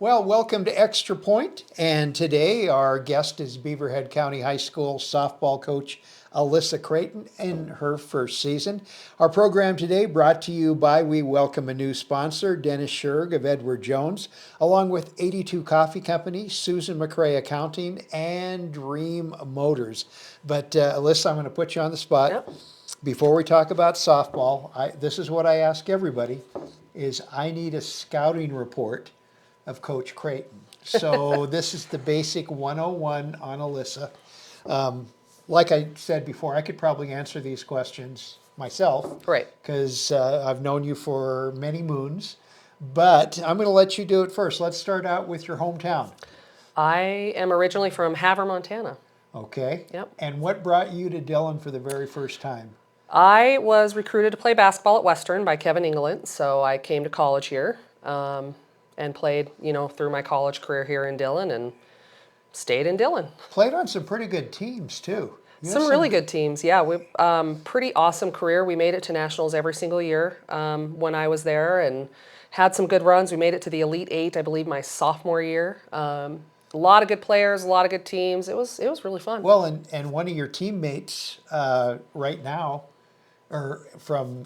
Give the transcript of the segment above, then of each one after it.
Well, welcome to Extra Point, and today our guest is Beaverhead County High School softball coach Alyssa Creighton in her first season. Our program today brought to you by, we welcome a new sponsor, Dennis Scherg of Edward Jones, along with 82 Coffee Company, Susan McRae Accounting, and Dream Motors. But Alyssa, I'm going to put you on the spot. Yep. Before we talk about softball, this is what I ask everybody, is I need a scouting report of Coach Creighton. So this is the basic 101 on Alyssa. Like I said before, I could probably answer these questions myself. Right. Because I've known you for many moons. But I'm going to let you do it first. Let's start out with your hometown. I am originally from Havre, Montana. Okay. Yep. And what brought you to Dillon for the very first time? I was recruited to play basketball at Western by Kevin England, so I came to college here and played, through my college career here in Dillon and stayed in Dillon. Played on some pretty good teams, too. Some really good teams, yeah. We pretty awesome career. We made it to nationals every single year when I was there and had some good runs. We made it to the Elite Eight, I believe, my sophomore year. A lot of good players, a lot of good teams. It was really fun. Well, and one of your teammates right now, or from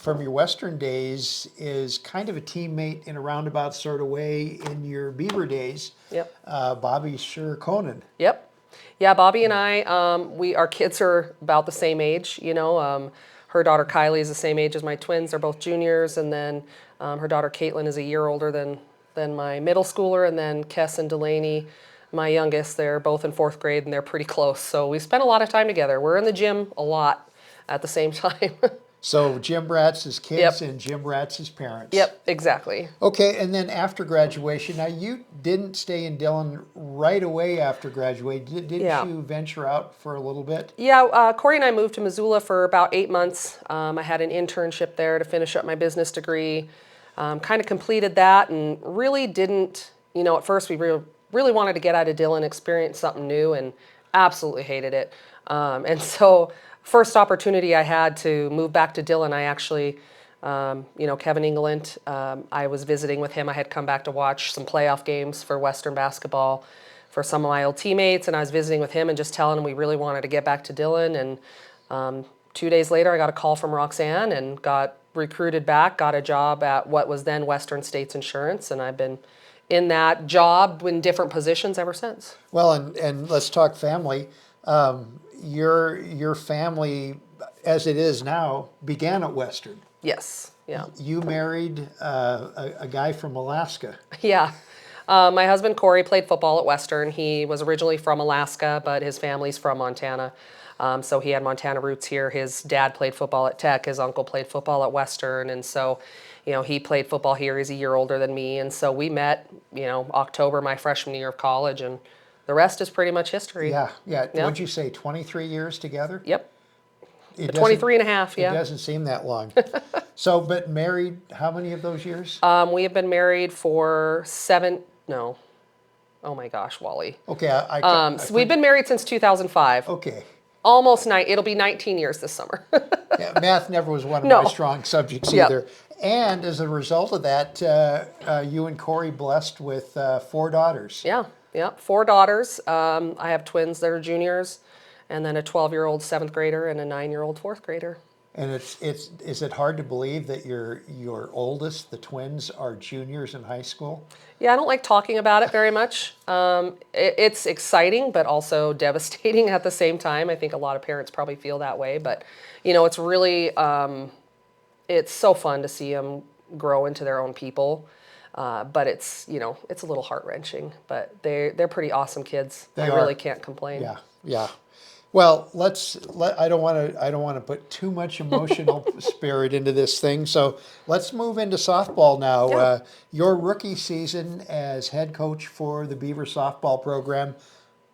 your Western days, is kind of a teammate in a roundabout sort of way in your Beaver days. Yep. Bobby Conan. Yep. Yeah, Bobby and I, our kids are about the same age, her daughter Kylie is the same age as my twins. They're both juniors, and then her daughter Caitlin is a year older than my middle schooler, and then Kess and Delaney, my youngest, they're both in 4th grade, and they're pretty close. So we spent a lot of time together. We're in the gym a lot at the same time. So Jim Ratz's kids Yep. and Jim Ratz's parents. Yep, exactly. Okay, and then after graduation, now you didn't stay in Dillon right away after graduation. Didn't Yeah. you venture out for a little bit? Yeah, Corey and I moved to Missoula for about 8 months. I had an internship there to finish up my business degree. Kind of completed that and really didn't, at first we really wanted to get out of Dillon, experience something new, and absolutely hated it. And so first opportunity I had to move back to Dillon, I actually, Kevin England, I was visiting with him. I had come back to watch some playoff games for Western basketball for some of my old teammates, and I was visiting with him and just telling him we really wanted to get back to Dillon. And 2 days later, I got a call from Roxanne and got recruited back, got a job at what was then Western States Insurance, and I've been in that job in different positions ever since. Well, and let's talk family. Your family, as it is now, began at Western. Yes, yeah. You married a guy from Alaska. Yeah. My husband, Corey, played football at Western. He was originally from Alaska, but his family's from Montana. So he had Montana roots here. His dad played football at Tech. His uncle played football at Western. And so, he played football here. He's a year older than me. And so we met, October, my freshman year of college. And the rest is pretty much history. Yeah. Yep. What'd you say, 23 years together? Yep. It 23 and a half, yeah. It doesn't seem that long. So, but married, how many of those years? We have been married for oh my gosh, Wally. Okay, So we've been married since 2005. Okay. Almost it'll be 19 years this summer. Yeah, math never was one of No. my strong subjects Yep. either. And as a result of that, you and Corey blessed with 4 daughters. Yeah, 4 daughters. I have twins that are juniors, and then a 12-year-old 7th grader and a 9-year-old 4th grader. And is it hard to believe that your oldest, the twins, are juniors in high school? Yeah, I don't like talking about it very much. It's exciting, but also devastating at the same time. I think a lot of parents probably feel that way, but it's really it's so fun to see them grow into their own people. But it's a little heart-wrenching. But they're pretty awesome kids. I really can't complain. Yeah. Well, I don't want to put too much emotional spirit into this thing. So let's move into softball now. Yeah. Your rookie season as head coach for the Beaver Softball program,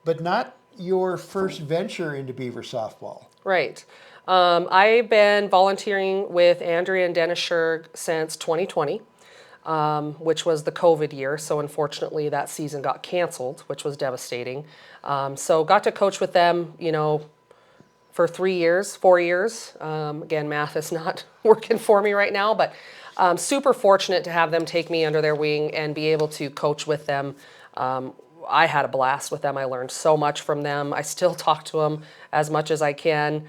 but not your first venture into Beaver Softball. Right. I've been volunteering with Andrea and Dennis Scherg since 2020. Which was the COVID year. So unfortunately that season got canceled, which was devastating. So got to coach with them, for 4 years. Again, math is not working for me right now, but Super fortunate to have them take me under their wing and be able to coach with them. I had a blast with them. I learned so much from them. I still talk to them as much as I can,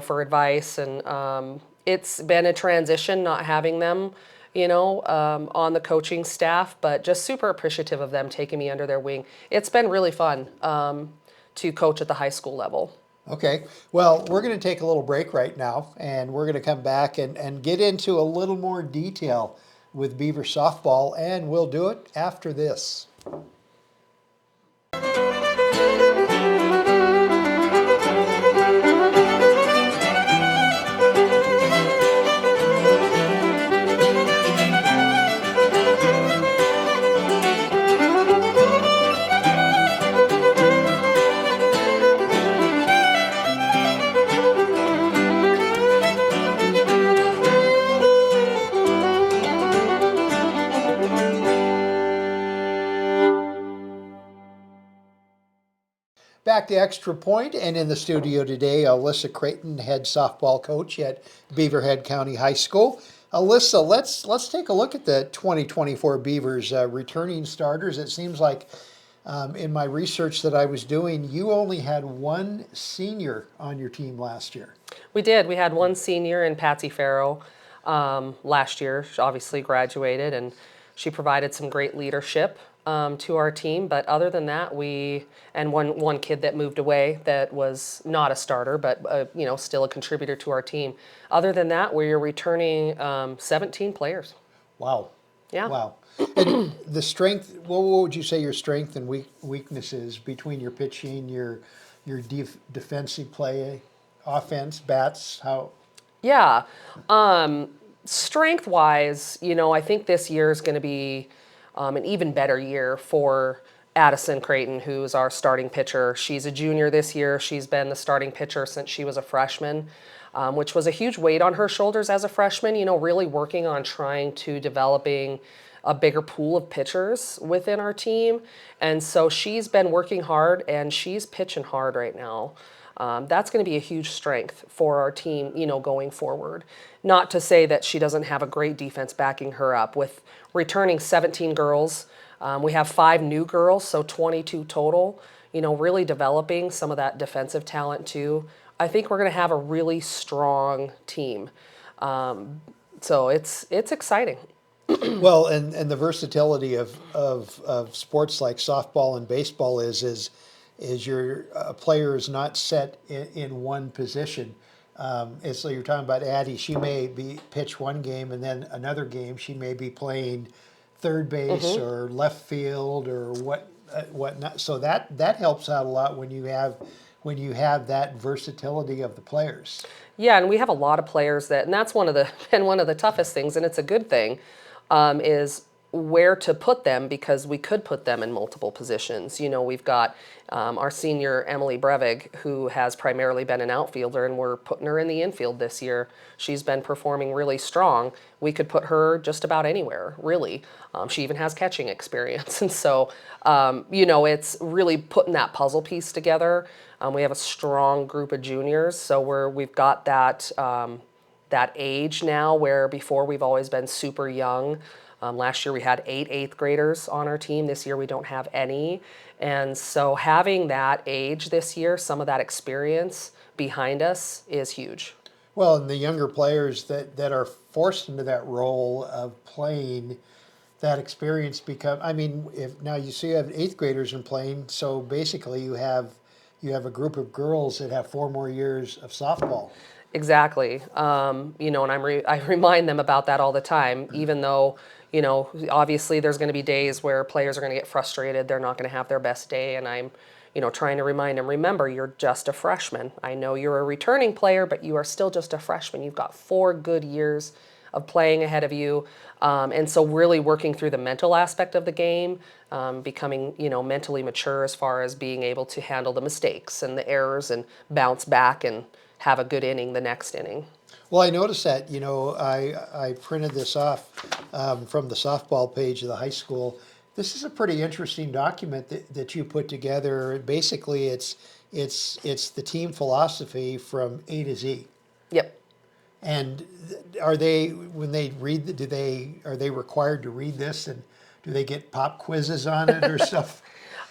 for advice. And it's been a transition not having them, on the coaching staff, but just super appreciative of them taking me under their wing. It's been really fun to coach at the high school level. Okay, well, we're going to take a little break right now, and we're going to come back and get into a little more detail with Beaver Softball, and we'll do it after this. Back to Extra Point, and in the studio today, Alyssa Creighton, head softball coach at Beaverhead County High School. Alyssa, let's take a look at the 2024 Beavers returning starters. It seems like in my research that I was doing, you only had one senior on your team last year. We did. We had one senior in Patsy Farrow last year. She obviously graduated, and she provided some great leadership to our team. But other than that, and one kid that moved away that was not a starter, but still a contributor to our team. Other than that, we're returning 17 players. Wow. Yeah. Wow. And the strength, what would you say your strength and weaknesses between your pitching, your defensive play, offense, bats, how? Yeah. Strength wise, I think this year is going to be an even better year for Alyssa Creighton, who's our starting pitcher. She's a junior this year. She's been the starting pitcher since she was a freshman, which was a huge weight on her shoulders as a freshman, really working on trying to developing a bigger pool of pitchers within our team. And so she's been working hard, and she's pitching hard right now. That's going to be a huge strength for our team, going forward. Not to say that she doesn't have a great defense backing her up. With returning 17 girls, we have 5 new girls, so 22 total, really developing some of that defensive talent too. I think we're going to have a really strong team. So it's exciting. Well, and the versatility of sports like softball and baseball is your player is not set in one position. So you're talking about Addie. She may be pitch one game, and then another game she may be playing third base or left field or whatnot. So that helps out a lot when you have that versatility of the players. Yeah, and we have a lot of players and that's one of the toughest things, and it's a good thing, is where to put them, because we could put them in multiple positions. We've got our senior Emily Brevig, who has primarily been an outfielder, and we're putting her in the infield this year. She's been performing really strong. We could put her just about anywhere, really. She even has catching experience. And so, it's really putting that puzzle piece together. We have a strong group of juniors, so we've got that age now, where before we've always been super young. Last year we had 8 eighth graders on our team. This year we don't have any. And so having that age this year, some of that experience behind us, is huge. Well, and the younger players that are forced into that role of playing, that experience if now you see you have 8th graders in playing, so basically you have a group of girls that have 4 more years of softball. Exactly. And I remind them about that all the time, even though, obviously there's going to be days where players are going to get frustrated. They're not going to have their best day. And I'm, trying to remind them, remember, you're just a freshman. I know you're a returning player, but you are still just a freshman. You've got 4 good years of playing ahead of you. And so really working through the mental aspect of the game, becoming, mentally mature as far as being able to handle the mistakes and the errors and bounce back and have a good inning the next inning. Well, I noticed that, I printed this off from the softball page of the high school. This is a pretty interesting document that you put together. Basically, it's the team philosophy from A to Z. Yep. And are they, when they read, are they required to read this, and do they get pop quizzes on it or stuff?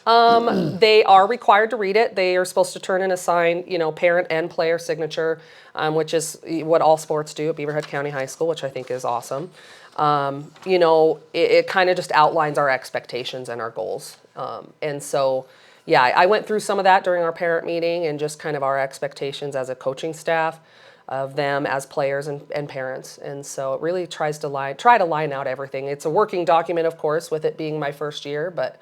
They are required to read it. They are supposed to turn in a signed, parent and player signature, which is what all sports do at Beaverhead County High School, which I think is awesome. It kind of just outlines our expectations and our goals. And so, yeah, I went through some of that during our parent meeting and just kind of our expectations as a coaching staff of them as players and parents. And so it really tries to try to line out everything. It's a working document, of course, with it being my first year, but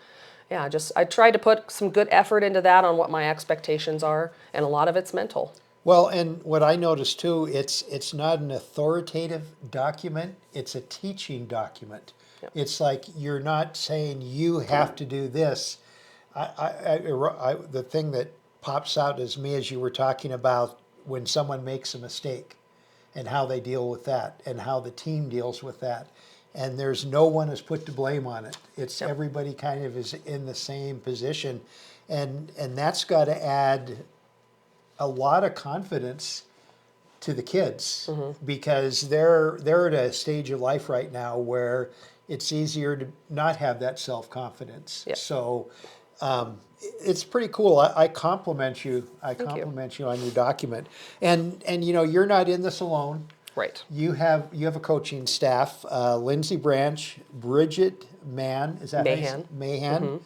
yeah, I tried to put some good effort into that on what my expectations are, and a lot of it's mental. Well, and what I noticed too, it's not an authoritative document, it's a teaching document. Yep. It's like you're not saying you have to do this. The thing that pops out as me as you were talking about when someone makes a mistake and how they deal with that and how the team deals with that. And there's no one is put to blame on it. It's Yep. everybody kind of is in the same position. And that's got to add a lot of confidence to the kids because they're at a stage of life right now where it's easier to not have that self-confidence. Yep. So it's pretty cool. I compliment you. I Thank you. compliment you on your document. And you're not in this alone. Right. You have a coaching staff, Lindsay Branch, Bridget Mann, is that how you say- Mahan. Mahan,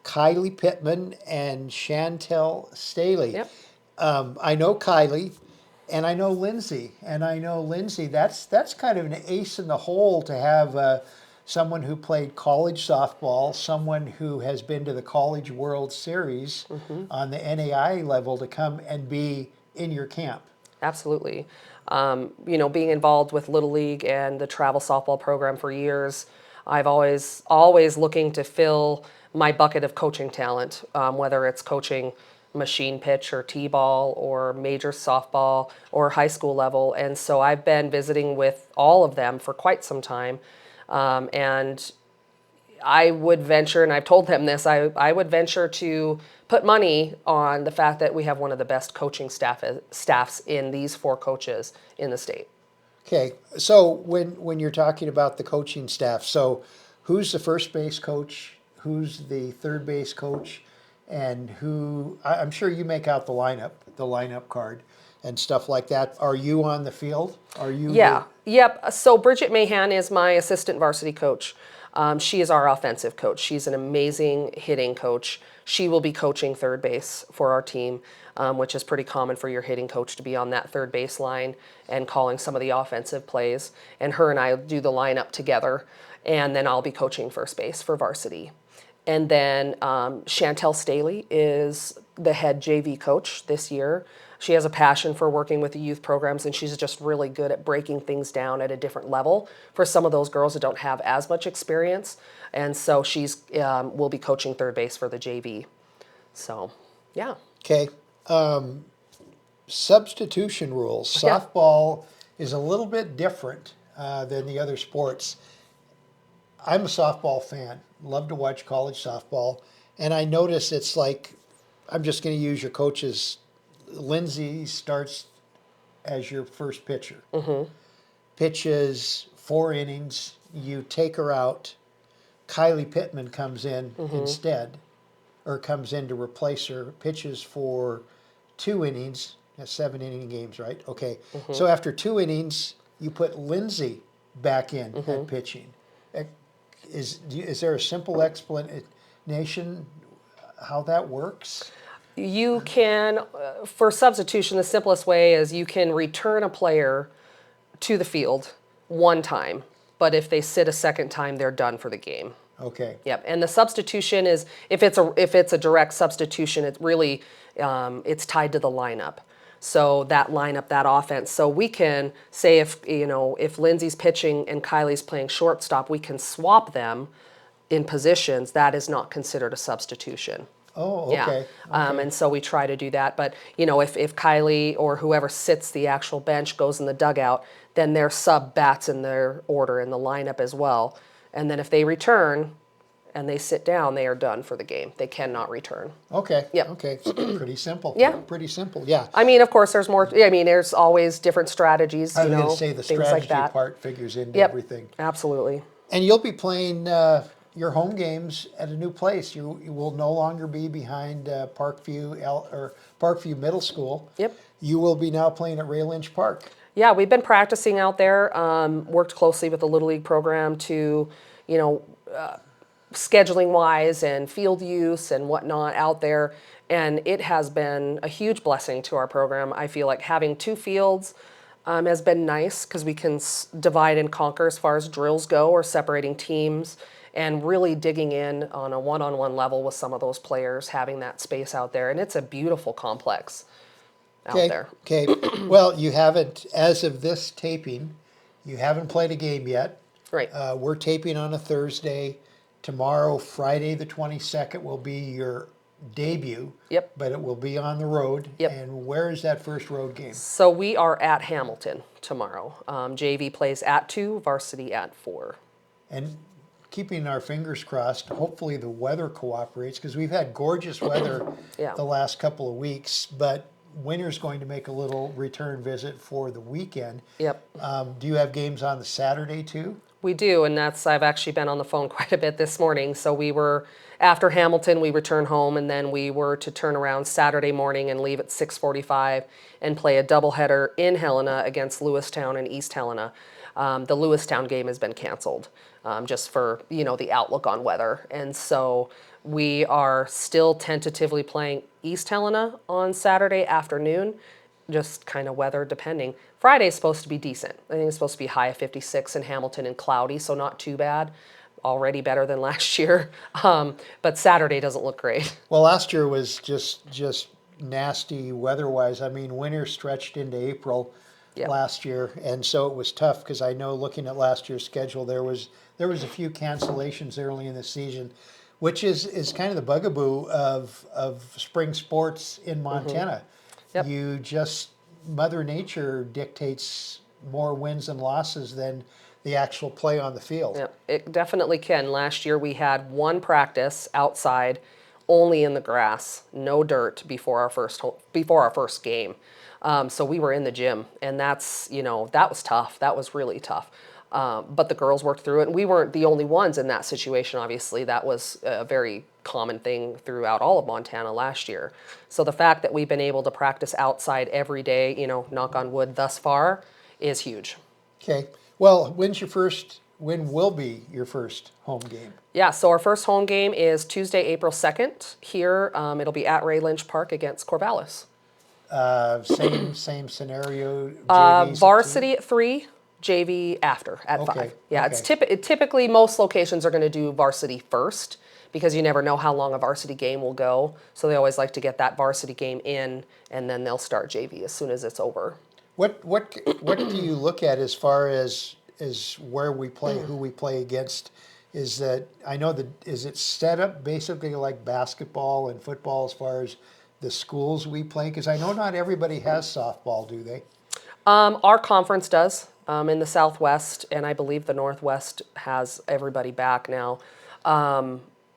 Kylie Pittman, and Chantel Staley. Yep. I know Kylie, and I know Lindsay, That's kind of an ace in the hole to have someone who played college softball, someone who has been to the College World Series on the NAI level to come and be in your camp. Absolutely. Being involved with Little League and the travel softball program for years, I've always looking to fill my bucket of coaching talent, whether it's coaching machine pitch or t-ball or major softball or high school level. And so I've been visiting with all of them for quite some time. And I would venture, and I've told them this, I would venture to put money on the fact that we have one of the best coaching staffs in these 4 coaches in the state. Okay, so when you're talking about the coaching staff, so who's the first base coach, who's the third base coach, and I'm sure you make out the lineup card and stuff like that. Are you on the field? Are you? Yeah, yep. So Bridget Mahan is my assistant varsity coach. She is our offensive coach. She's an amazing hitting coach. She will be coaching third base for our team, which is pretty common for your hitting coach to be on that third base line and calling some of the offensive plays. And her and I do the lineup together, and then I'll be coaching first base for varsity. And then Chantel Staley is the head JV coach this year. She has a passion for working with the youth programs, and she's just really good at breaking things down at a different level for some of those girls that don't have as much experience. And so she's will be coaching third base for the JV. So, yeah. Okay. Substitution rules. Yeah. Softball is a little bit different than the other sports. I'm a softball fan. Love to watch college softball. And I notice it's like, I'm just going to use your coaches. Lindsay starts as your first pitcher. Pitches 4 innings. You take her out. Kylie Pittman comes in instead, or comes in to replace her. Pitches for 2 innings. That's 7-inning games, right? Okay. So after 2 innings, you put Lindsay back in at pitching. Is there a simple explanation how that works? You can, for substitution, the simplest way is you can return a player to the field one time, but if they sit a second time, they're done for the game. Okay. Yep, and the substitution is, if it's a direct substitution, it's really, it's tied to the lineup. So that lineup, that offense. So we can say if Lindsay's pitching and Kylie's playing shortstop, we can swap them in positions. That is not considered a substitution. Oh, Yeah. okay. And so we try to do that. But, if Kylie or whoever sits the actual bench goes in the dugout, then their sub bats in their order in the lineup as well. And then if they return, and they sit down, they are done for the game. They cannot return. Okay. Yep. Okay. Pretty simple. Yeah. Pretty simple. Yeah. I mean, of course, there's more. I mean, there's always different strategies, I you was going know, to say the things like strategy that. part figures into Yep. everything. Absolutely. And you'll be playing your home games at a new place. You will no longer be behind Parkview Middle School. Yep. You will be now playing at Ray Lynch Park. Yeah, we've been practicing out there. Worked closely with the Little League program to, you know, scheduling wise and field use and whatnot out there. And it has been a huge blessing to our program. I feel like having two fields has been nice because we can divide and conquer as far as drills go or separating teams and really digging in on a one-on-one level with some of those players, having that space out there. And it's a beautiful complex out there. Okay. Well, you haven't, as of this taping, you haven't played a game yet. Right. We're taping on a Thursday. Tomorrow, Friday the 22nd, will be your debut. Yep. But it will be on the road. Yep. And where is that first road game? So we are at Hamilton tomorrow. JV plays at 2, varsity at 4. And keeping our fingers crossed, hopefully the weather cooperates, because we've had gorgeous weather Yeah. the last couple of weeks, but winter's going to make a little return visit for the weekend. Yep. Do you have games on the Saturday too? We do, and I've actually been on the phone quite a bit this morning. So we were, after Hamilton, we returned home, and then we were to turn around Saturday morning and leave at 6:45 and play a doubleheader in Helena against Lewistown and East Helena. The Lewistown game has been canceled, just for, you know, the outlook on weather. And so we are still tentatively playing East Helena on Saturday afternoon, just kind of weather depending. Friday's supposed to be decent. I think it's supposed to be high of 56 in Hamilton and cloudy, so not too bad. Already better than last year. But Saturday doesn't look great. Well, last year was just nasty weather-wise. I mean, winter stretched into April Yeah. last year, and so it was tough because I know looking at last year's schedule, there was a few cancellations early in the season, which is kind of the bugaboo of spring sports in Montana. Yep. You just Mother Nature dictates more wins and losses than the actual play on the field. Yeah, it definitely can. Last year we had one practice outside, only in the grass, no dirt before our first game. So we were in the gym, and that's, you know, that was tough. That was really tough. But the girls worked through it, and we weren't the only ones in that situation. Obviously, that was a very common thing throughout all of Montana last year. So the fact that we've been able to practice outside every day, you know, knock on wood thus far, is huge. Okay. Well, when will be your first home game? Yeah, so our first home game is Tuesday, April 2nd here. It'll be at Ray Lynch Park against Corvallis. Same scenario. JVs at Varsity at 3, JV after at Okay, 5. Yeah, okay. it's typically most locations are going to do varsity first because you never know how long a varsity game will go. So they always like to get that varsity game in, and then they'll start JV as soon as it's over. What do you look at as far as where we play, who we play against? Is that I know that is it set up basically like basketball and football as far as the schools we play? Because I know not everybody has softball, do they? Our conference does in the Southwest, and I believe the Northwest has everybody back now.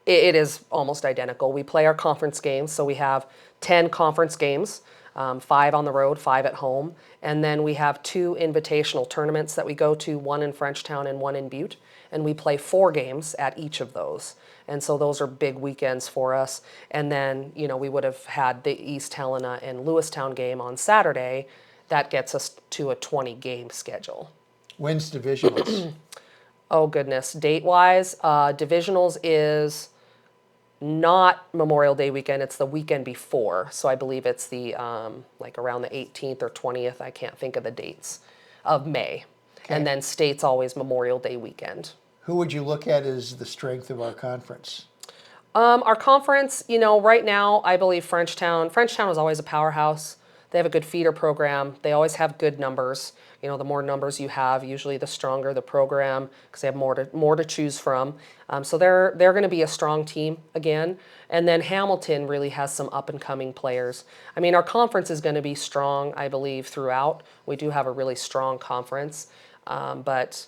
It is almost identical. We play our conference games, so we have 10 conference games, 5 on the road, 5 at home, and then we have 2 invitational tournaments that we go to, one in Frenchtown and one in Butte, and we play 4 games at each of those. And so those are big weekends for us. And then, you know, we would have had the East Helena and Lewistown game on Saturday. That gets us to a 20-game schedule. When's divisionals? Oh, goodness. Date-wise, divisionals is not Memorial Day weekend. It's the weekend before. So I believe it's the, like around the 18th or 20th. I can't think of the dates of May. Okay. And then state's always Memorial Day weekend. Who would you look at as the strength of our conference? Our conference, you know, right now, I believe Frenchtown is always a powerhouse. They have a good feeder program. They always have good numbers. You know, the more numbers you have, usually the stronger the program because they have more to choose from. So they're going to be a strong team again. And then Hamilton really has some up and coming players. I mean, our conference is going to be strong, I believe, throughout. We do have a really strong conference, but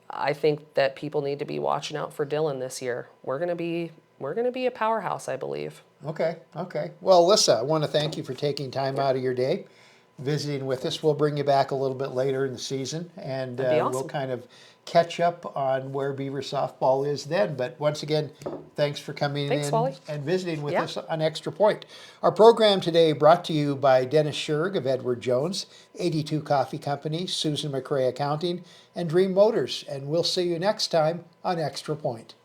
I think that people need to be watching out for Dylan this year. We're gonna be a powerhouse, I believe. Okay, okay. Well, Alyssa, I want to thank you for taking time out of your day, visiting with us. We'll bring you back a little bit later in the season, and That'd be we'll awesome. kind of catch up on where Beaver Softball is then. But once again, thanks for coming Thanks, in Wally. and visiting with Yeah. us on Extra Point. Our program today brought to you by Dennis Scherg of Edward Jones, 82 Coffee Company, Susan McRae Accounting, and Dream Motors. And we'll see you next time on Extra Point.